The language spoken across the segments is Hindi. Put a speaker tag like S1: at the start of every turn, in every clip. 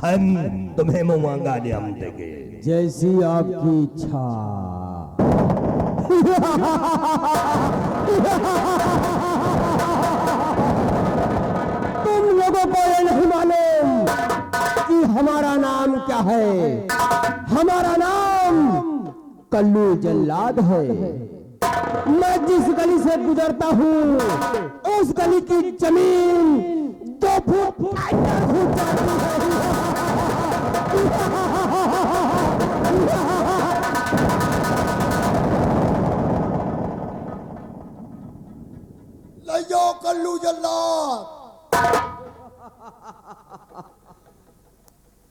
S1: हम तुम्हें मुआंगा हम देंगे।
S2: जैसी आपकी इच्छा। तुम लोगों को ये नहीं मालूम कि हमारा नाम क्या है। हमारा नाम कल्लू जल्लाद है। मैं जिस गली से गुजरता हूँ उस गली की जमीन 2 फुट अंदर घुस जाती है।
S3: लयो कल्लू जल्लाद।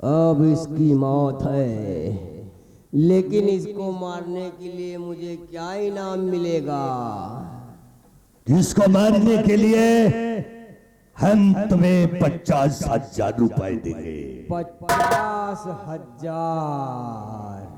S2: अब इसकी मौत है, लेकिन इसको मारने के लिए मुझे क्या इनाम मिलेगा?
S1: इसको मारने के लिए हम तुम्हें 50,000 रुपए देंगे।
S2: 50,000।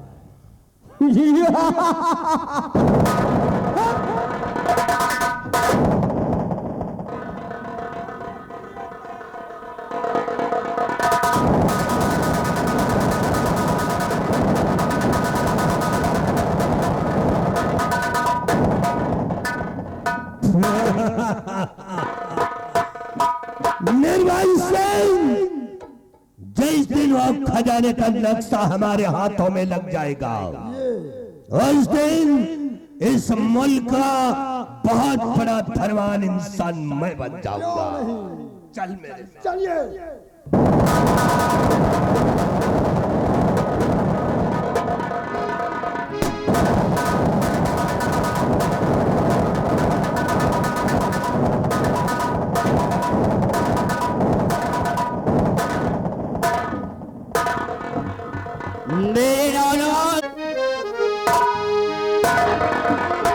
S1: निर्वाण सिंह, जिस दिन वो खजाने का नक्शा हमारे हाथों में लग जाएगा उस दिन इस मुल्क का बहुत बड़ा धनवान इंसान मैं बन जाऊंगा। चल मेरे
S3: चलिए।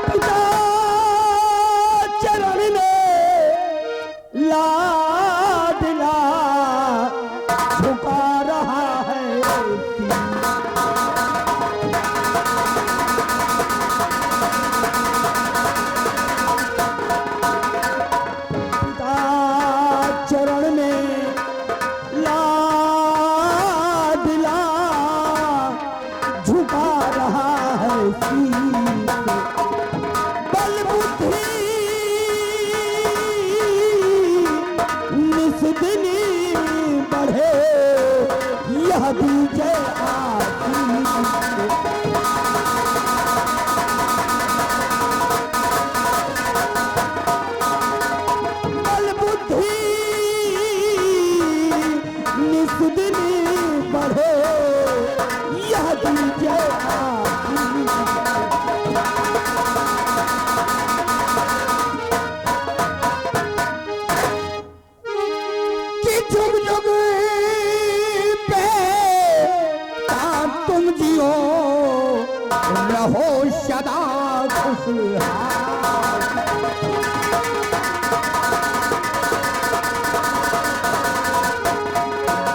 S2: पिता चरण में लाडला झुका रहा है। पिता चरण में लाडला झुका रहा है। बल बुद्धि निस्दिनी बढ़े यह दीजे बल बुद्धि निस्दिनी बढ़े यह दीजे जुग जुग पे तुम जियो रहो सदा खुशहाल।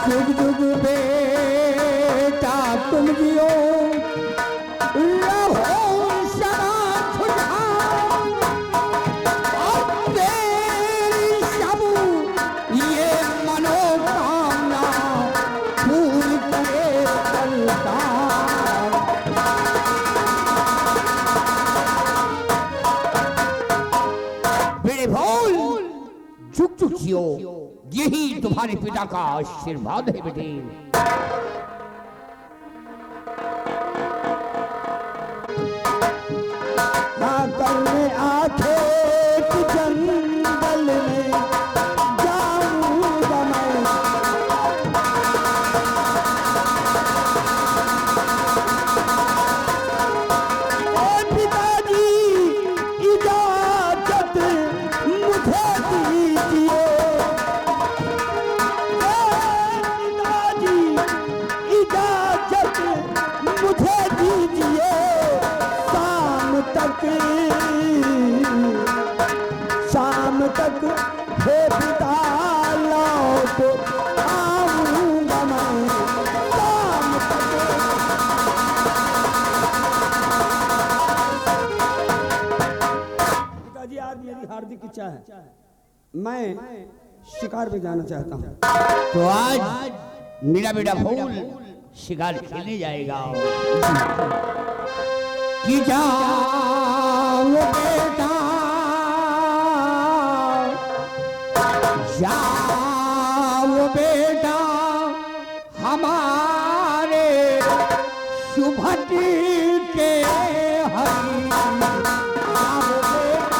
S2: जुग जुग बेटा तुम जियो रहो सदा खुशहाल। और तेरी सब ये मनोकामना फूल करे चलता। बेटे भूल चुक चुक जियो, यही तुम्हारे पिता का आशीर्वाद है बेटे। करने आखे जंगल में जाऊंगा मैं। ओ पिताजी इजाजत मुझे दीजिए। पिताजी इजाजत मुझे दीजिए। शाम तक हे पिता लौट आऊंगा मैं। शाम तक पिताजी आज मेरी हार्दिक इच्छा है, मैं शिकार पे जाना चाहता हूँ।
S4: तो आज मेरा बेटा फूल शिकार खेलने जाएगा कि जाओ बेटा जाओ बेटा हमारे शुभटी के हरि जाओ बेटा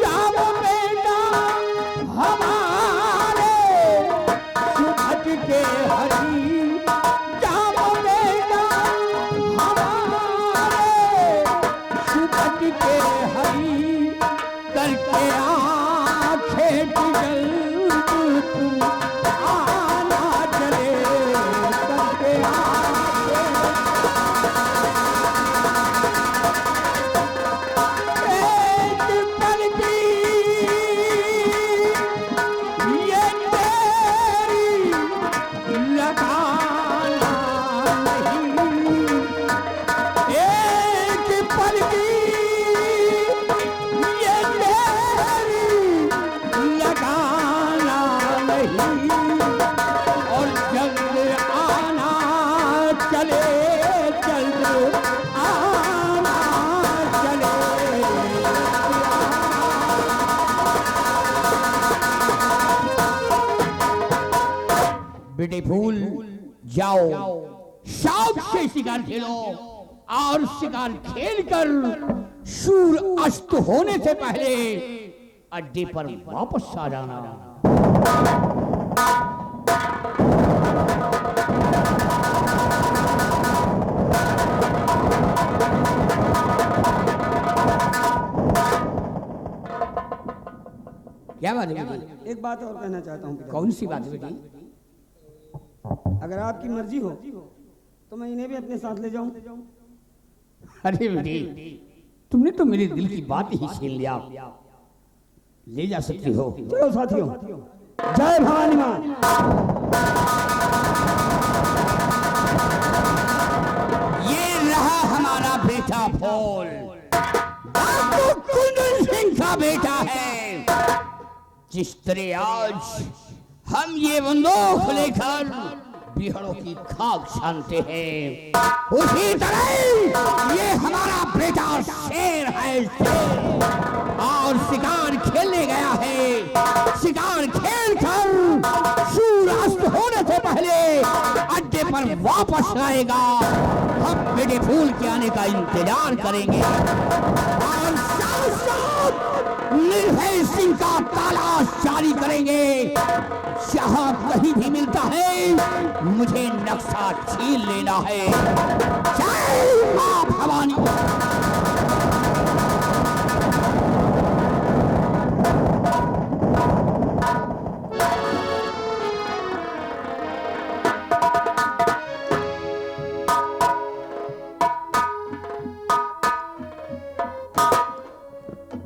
S4: जाओ बेटा हमारे शुभटी के हरि जाओ बेटा हमारे शुभटी के हरि करके आंखें जल तुम आना चले करके एक पल की ये तेरी लगाना नहीं एक पल की ये तेरी लगाना नहीं और जल्द आना चले जल्द आना चले बेटे फूल जाओ शौक से शिकार खेलो और शिकार खेलकर सूर्य अस्त होने से पहले अड्डे पर वापस आ जाना क्या बात है बेटी?
S5: एक बात और कहना चाहता हूँ पिताजी।
S4: कौन सी बात है बेटी?
S5: अगर आपकी मर्जी हो तो मैं इन्हें भी अपने साथ ले जाऊं।
S4: अरे बेटी तुमने तो मेरे दिल की बात ही छीन लिया ले जा सकती हो
S5: चलो साथियों, जय भवानी मां।
S4: ये रहा हमारा बेटा फूल आपको कुंदन सिंह का बेटा है जिस तरह आज हम ये बंदूक लेकर बिहड़ों की खाक छानते हैं उसी तरह ये हमारा बेटा शेर है शेर और शिकार खेलने गया है शिकार खेलकर सूर्यास्त होने से पहले अड्डे पर वापस आएगा हम बेटे फूल के आने का इंतजार करेंगे और साथ साथ निर्भय सिंह का तलाश जारी करेंगे जहां कहीं भी मिलता है मुझे नक्शा छीन लेना है जय मां भवानी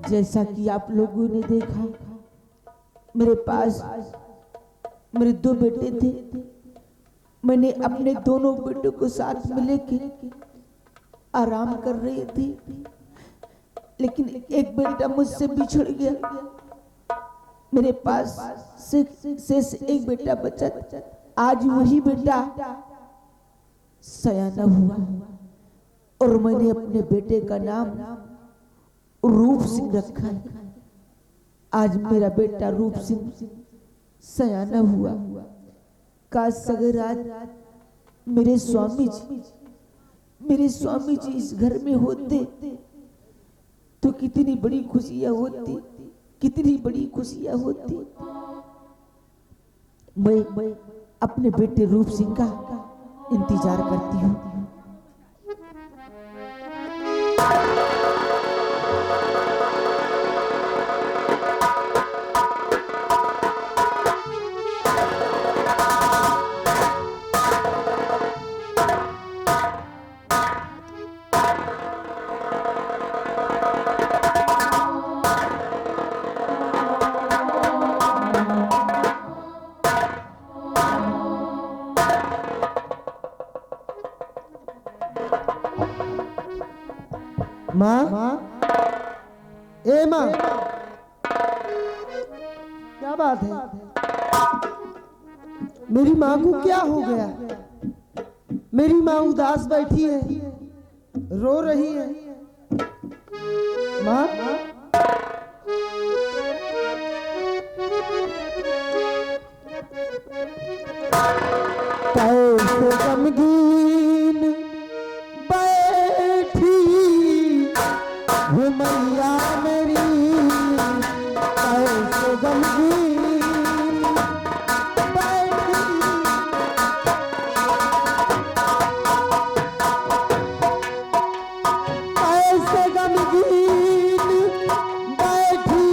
S6: जैसा कि आप लोगों ने देखा मेरे पास मेरे दो बेटे थे। मैंने अपने दोनों बेटों को साथ में लेके आराम कर रही थी, लेकिन एक बेटा मुझसे बिछड़ गया। मेरे पास शेष एक बेटा बचा। आज वही बेटा सयाना हुआ और मैंने अपने बेटे का नाम रूप सिंह रखा है। आज मेरा बेटा रूप सिंह सयाना हुआ। काश अगर आज मेरे स्वामी जी इस घर में होते तो कितनी बड़ी खुशियां होती, कितनी बड़ी खुशियां होती। मैं अपने बेटे रूप सिंह का इंतजार करती हूँ।
S2: ए माँ, क्या बात है? मेरी माँ को क्या हो गया? मेरी माँ उदास बैठी है, रो रही है। माँ, कैसे गमगीन बैठी वो मैया मेरी, कैसे गमगीन बैठी। कैसे गमगीन बैठी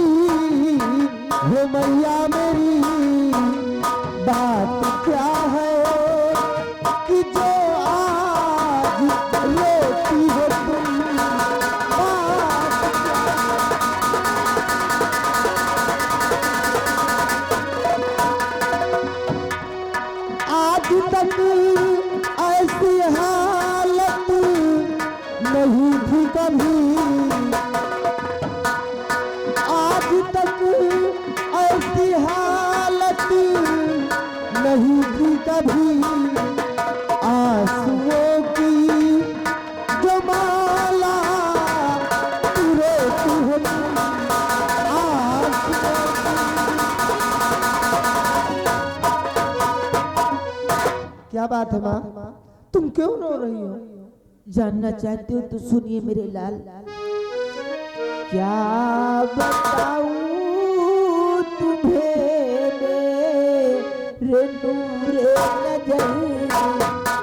S2: वो मैया मेरी, बात क्या है कि जो आज रोती हो तुम, बात आज तक ऐसी हालत नहीं थी कभी, आज तक ऐसी हालत नहीं थी कभी। आंसुओं की जो माला तू रोती हो तुम, आंसुओं की। क्या बात है माँ, तुम क्यों रो रही हो?
S6: जानना चाहते हो तो सुनिए मेरे लाल। क्या बताऊं तुम्हें मेरे नूरे नजर,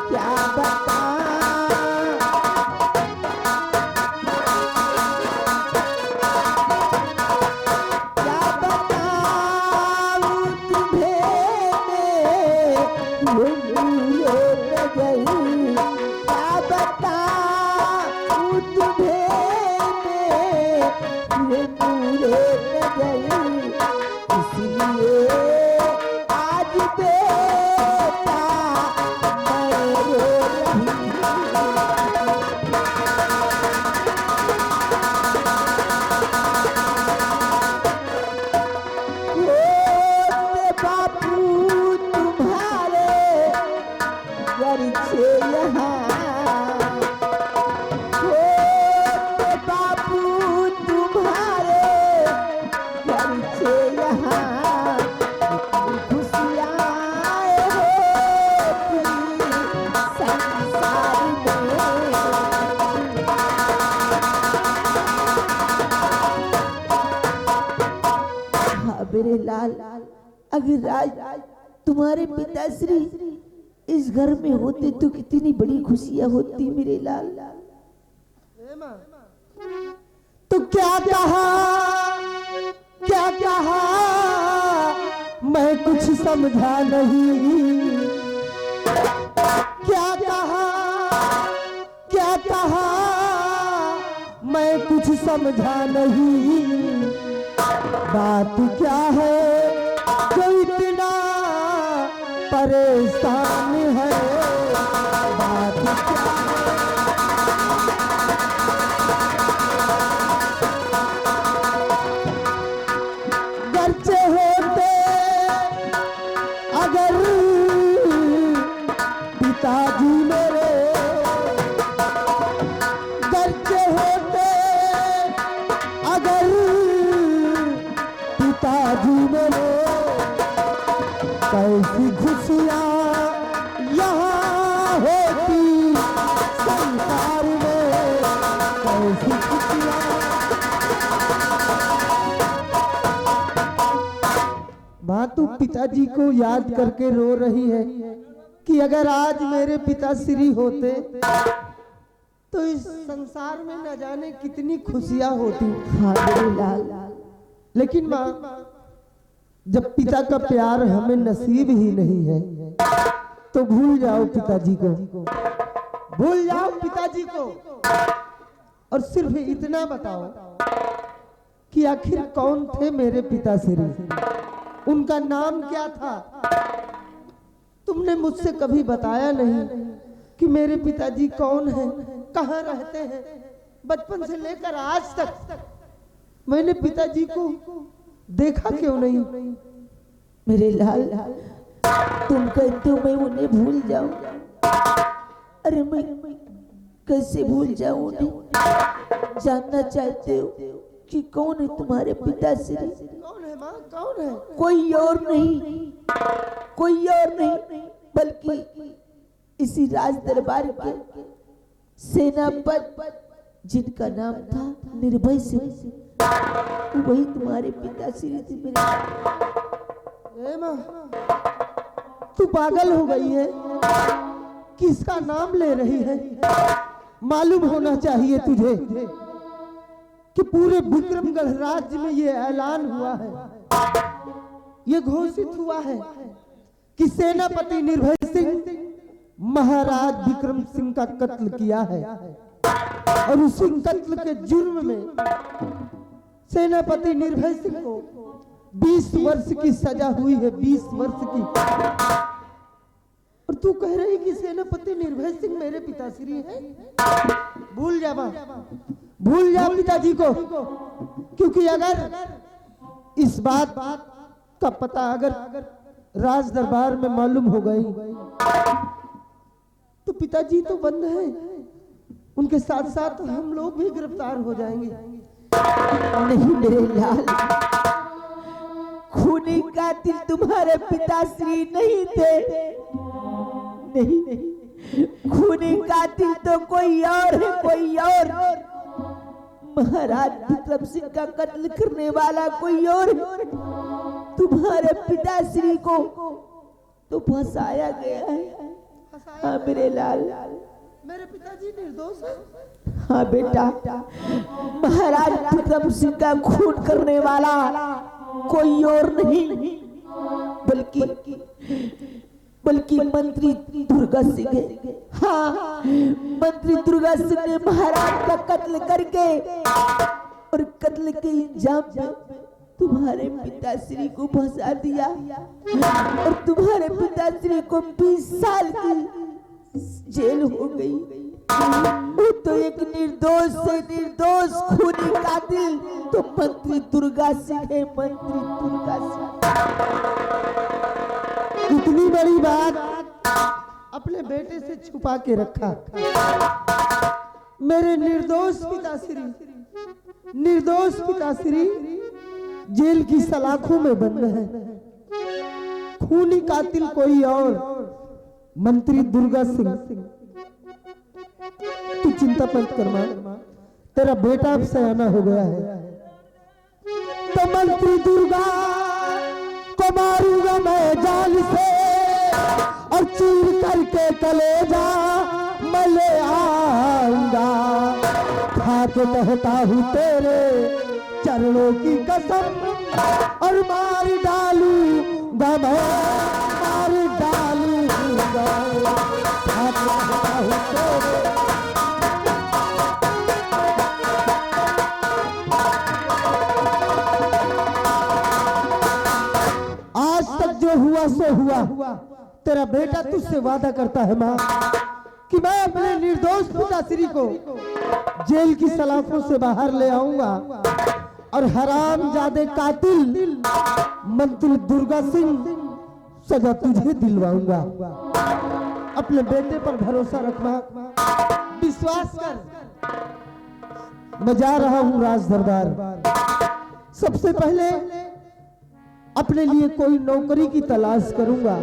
S6: क्या बताऊं, क्या बताऊं तुम्हें मेरे नूरे नजर, क्या बताऊं तुम्हें मेरे नूरे नजर। इसलिए आज बेटा मैं रो रही हूँ। बापू तुम्हारे घर से यहाँ, बापू तुम्हारे घर से यहाँ खुशियाँ होती संसार में। हाँ मेरे लाल, अगर आज तुम्हारे पिताश्री इस घर में होते तो कितनी बड़ी खुशियाँ होती मेरे लाल।
S2: तो क्या कहा, क्या कहा, मैं कुछ समझा नहीं। क्या कहा, क्या कहा, मैं कुछ समझा नहीं। बात क्या है जो इतना परेशान है, बात क्या गर्चे होते अगर पिताजी मेरे, गर्चे होते अगर पिताजी मेरे, कैसी खुशियाँ यहाँ होती संसार में, कैसी खुशियाँ। माँ तू पिताजी को याद करके रो रही है कि अगर आज मेरे पिताश्री होते तो इस संसार में न जाने कितनी खुशियाँ होती।
S6: हाँ मेरे लाल,
S2: लेकिन माँ जब पिता का प्यार हमें नसीब ही नहीं है तो भूल जाओ पिताजी को, भूल जाओ पिताजी को, और सिर्फ इतना बताओ कि आखिर कौन थे मेरे पिताश्री, उनका नाम क्या था। तुमने मुझसे कभी बताया नहीं कि मेरे पिताजी कौन हैं, कहाँ रहते हैं। बचपन से लेकर आज तक मैंने पिताजी को देखा क्यों नहीं?
S6: मेरे लाल, तुम कहते हो मैं उन्हें भूल जाऊं। अरे मैं कैसे भूल जाऊं उन्हें? जानना चाहते हो कि कौन है तुम्हारे पिताश्री?
S2: कौन है माँ, कौन है?
S6: कोई और नहीं, कोई और नहीं, बल्कि इसी राज दरबार के सेनापति जिनका नाम था निर्भय सिंह, वही तुम्हारे पिताश्री थे मेरे।
S2: ए माँ, तू पागल हो गई है? किसका नाम ले रही है? मालूम होना चाहिए तुझे कि पूरे विक्रमगढ़ राज्य में ये ऐलान हुआ है, ये घोषित हुआ है कि सेनापति निर्भय सिंह महाराज विक्रम सिंह का कत्ल किया है, और उसी कत्ल के जुर्म में सेनापति निर्भय सिंह को 20 वर्ष की सजा हुई है, 20 वर्ष की। और तू कह रही कि सेनापति निर्भय सिंह मेरे पिताश्री हैं? भूल जा मां, भूल जा पिताजी को, क्योंकि अगर इस बात का पता अगर राज दरबार में मालूम हो गई तो पिताजी तो बंद है, उनके साथ साथ हम लोग भी गिरफ्तार हो जाएंगे।
S6: नहीं मेरे लाल, खूनी कातिल तुम्हारे पिताश्री नहीं थे। नहीं, खूनी कातिल तो कोई और है, कोई और। महाराज विक्रम सिंह का कत्ल करने वाला कोई और है। तुम्हारे पिताश्री को तो फंसाया गया है। हाँ मेरे लाल,
S2: मेरे पिताजी निर्दोष हैं।
S6: हाँ बेटा, महाराज विक्रम सिंह का खून करने वाला कोई और नहीं, बल्कि मंत्री दुर्गा सिंह है। हाँ, मंत्री दुर्गा सिंह ने महाराज का कत्ल करके और कत्ल के इल्जाम में तुम्हारे पिताश्री को फंसा दिया, और तुम्हारे पिताश्री को 20 साल की जेल हो गई। वो तो एक निर्दोष से निर्दोष खूनी कातिल तो मंत्री दुर्गा सिंह है, मंत्री दुर्गा सिंह।
S2: इतनी बड़ी बात अपने बेटे से छुपा के रखा। मेरे निर्दोष पिताश्री जेल की सलाखों में बंद है। खूनी कातिल कोई और, मंत्री दुर्गा सिंह। तू चिंता मत कर मां, तेरा बेटा अब सयाना हो गया है। तो मंत्री दुर्गा को मारूंगा मैं जान से, और चीर करके कलेजा मैं ले आऊंगा। खा के कहता हूँ तेरे चरणों की कसम, और मार डालूंगा मैं, मार डालूंगा। खा के कहता हूँ तेरे। आज तक जो हुआ सो हुआ। तेरा बेटा तुझसे वादा करता है माँ कि मैं अपने निर्दोष पिताश्री को जेल की सलाखों से बाहर ले आऊंगा, और हरामजादे कातिल मंत्री दुर्गा सिंह सजा तुझे दिलवाऊंगा। अपने बेटे पर भरोसा रख माँ, विश्वास कर। मैं जा रहा हूँ राज दरबार। सबसे पहले अपने लिए कोई नौकरी की तलाश करूंगा,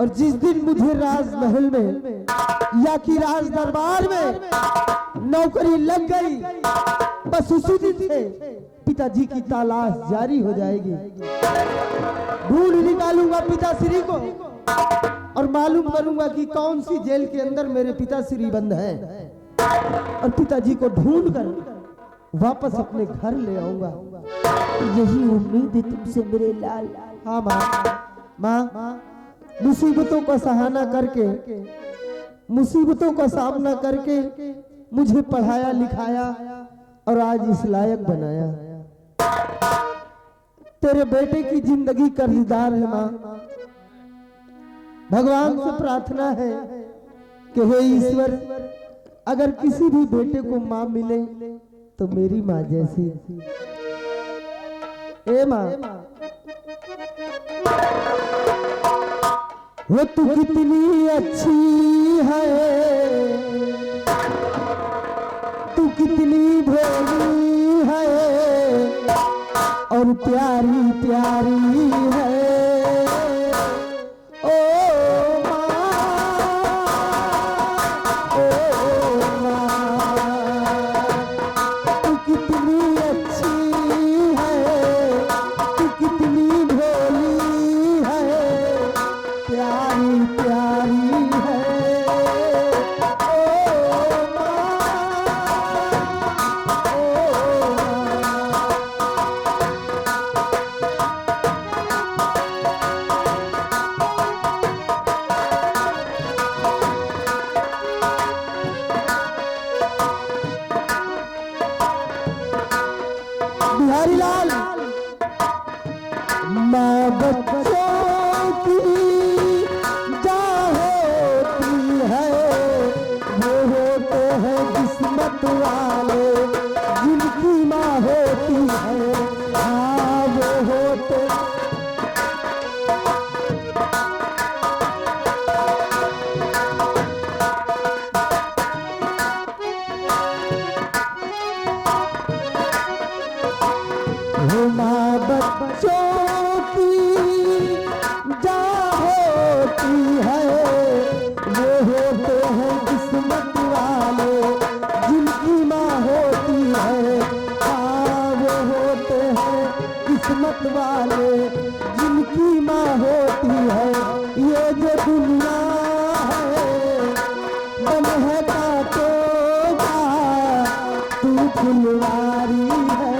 S2: और जिस दिन मुझे राजमहल में या कि राज दरबार में नौकरी लग गई, बस उसी दिन से पिताजी की तलाश जारी हो जाएगी। ढूंढ निकालूंगा पिताश्री को, और मालूम करूंगा कि कौन सी जेल के अंदर मेरे पिताश्री बंद हैं, और पिताजी को ढूंढ कर वापस अपने घर ले आऊंगा।
S6: यही उम्मीद है तुमसे मेरे लाल।
S2: हाँ माँ, मुसीबतों का सहाना करके, मुसीबतों का सामना करके मुझे पढ़ाया लिखाया और आज इस लायक बनाया। तेरे बेटे की जिंदगी कर्जदार है माँ। भगवान से प्रार्थना है कि हे ईश्वर, अगर किसी भी बेटे को माँ मिले तो मेरी माँ जैसी। ए माँ, वो तू कितनी अच्छी है, तू कितनी भोली है और प्यारी प्यारी है। ओ माँ, ओ माँ, तू कितनी अच्छी है, तू कितनी भोली है, प्यारी प्यारी है। ओ बिहारी लाल, माँ बच्चों की जा होती है, वो होते हैं किस्मत वाले जिनकी माँ होती है। हाँ वो होते वो माँ बच्चों की जा होती है, वो होते हैं किस्मत वाले जिनकी माँ होती है। हाँ वो होते हैं किस्मत वाले जिनकी माँ होती है। ये जो दुनिया है बन है कांटों का, तू फुलवारी है।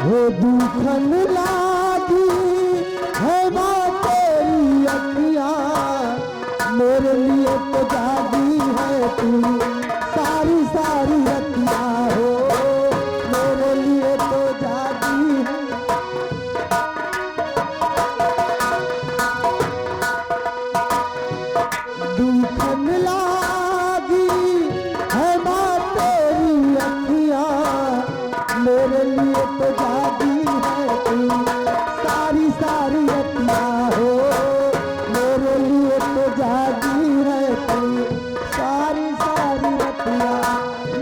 S2: वो दुखन लागी है माँ तेरी अखियाँ, मेरे लिए तो जागी है तू सारी सारी रतियाँ हो, मेरे लिए तो जागी है। दुखन लागी है माँ तेरी अखियाँ, मेरे लिए तो जागी है तू सारी सारी रतियाँ हो, मेरे लिए तो जागी है तू सारी सारी रतियाँ।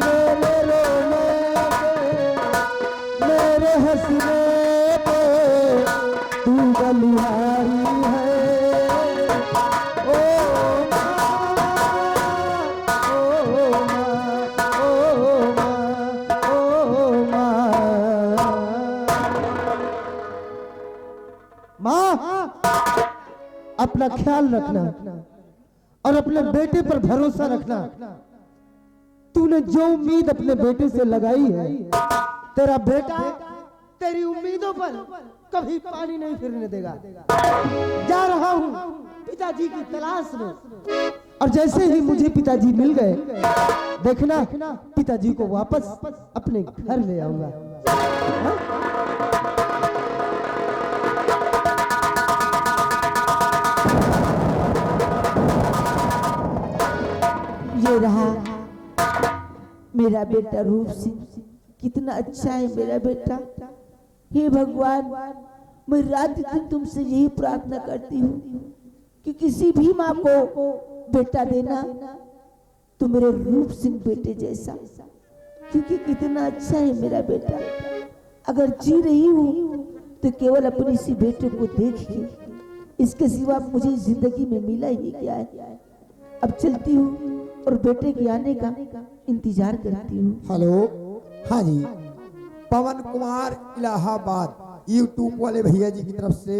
S2: मेरे रोने पे, मेरे हंसने पे तू बलिहारी है। ओ माँ, अपना ख्याल रखना और अपने बेटे पर भरोसा रखना। तूने जो उम्मीद अपने बेटे से लगाई है, तेरा बेटा तेरी उम्मीदों पर कभी पानी नहीं फिरने देगा। जा रहा हूँ पिताजी की तलाश में, और जैसे ही मुझे पिताजी मिल गए, देखना पिताजी को वापस अपने घर ले आऊंगा।
S6: ये रहा मेरा बेटा रूप सिंह, कितना अच्छा है मेरा बेटा। हे भगवान, मैं रात दिन तुमसे यही प्रार्थना करती हूँ कि किसी भी माँ को बेटा देना तो मेरे रूप सिंह बेटे जैसा, क्योंकि कितना अच्छा है मेरा बेटा। अगर जी रही हूँ तो केवल अपने इसी बेटे को देख के, इसके सिवा मुझे जिंदगी में मिला ही क्या है। अब चलती हूँ और बेटे के आने का इंतजार करती हूँ।
S3: हेलो, हाँ जी, पवन कुमार इलाहाबाद यूट्यूब वाले भैया जी की तरफ से